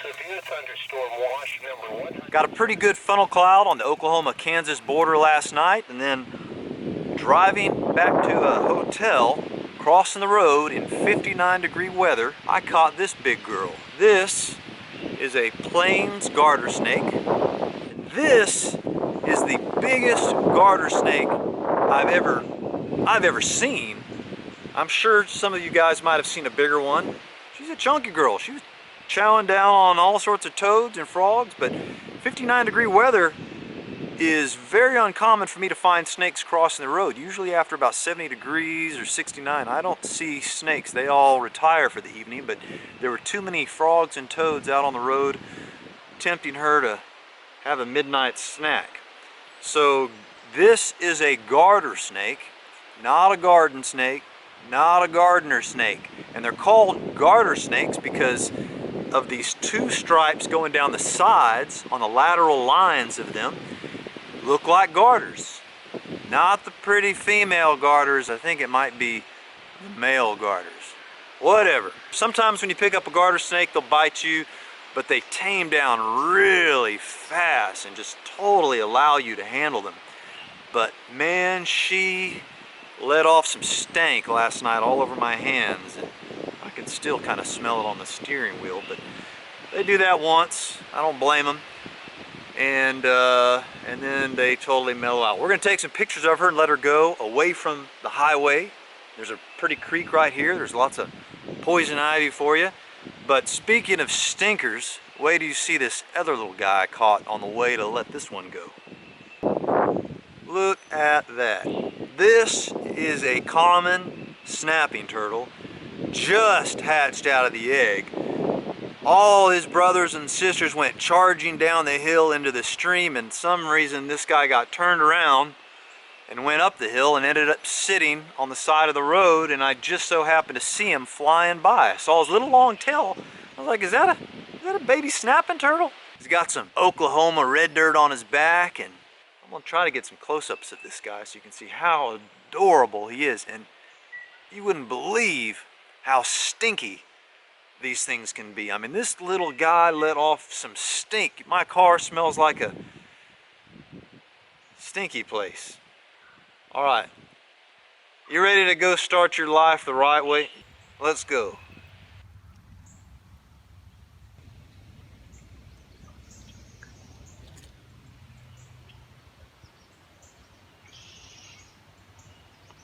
Severe thunderstorm watch number 100. Got a pretty good funnel cloud on the Oklahoma-Kansas border last night, and then driving back to a hotel, crossing the road in 59-degree weather, I caught this big girl. This is a Plains Garter Snake. And this is the biggest garter snake I've ever seen. I'm sure some of you guys might have seen a bigger one. She's a chunky girl. She was chowing down on all sorts of toads and frogs, but 59-degree weather is very uncommon for me to find snakes crossing the road. Usually after about 70 degrees or 69, I don't see snakes. They all retire for the evening, but there were too many frogs and toads out on the road, tempting her to have a midnight snack. So this is a garter snake, not a garden snake, not a gardener snake. And they're called garter snakes because of these two stripes going down the sides on the lateral lines of them. Look like garters. Not the pretty female garters. I think it might be the male garters. Whatever. Sometimes when you pick up a garter snake, they'll bite you, but they tame down really fast and just totally allow you to handle them. But man, she let off some stank last night all over my hands. And I can still kind of smell it on the steering wheel, but they do that once. I don't blame them. And then they totally mellow out. We're gonna take some pictures of her and let her go away from the highway. There's a pretty creek right here. There's lots of poison ivy for you. But speaking of stinkers, wait till you see this other little guy I caught on the way to let this one go. Look at that. This is a common snapping turtle, just hatched out of the egg. All his brothers and sisters went charging down the hill into the stream, and some reason this guy got turned around and went up the hill and ended up sitting on the side of the road, and I just so happened to see him flying by. I saw his little long tail. I was like, is that a baby snapping turtle? He's got some Oklahoma red dirt on his back, and I'm gonna try to get some close-ups of this guy so you can see how adorable he is. And you wouldn't believe how stinky these things can be. I mean, this little guy let off some stink. My car smells like a stinky place. All right, you ready to go start your life the right way? Let's go.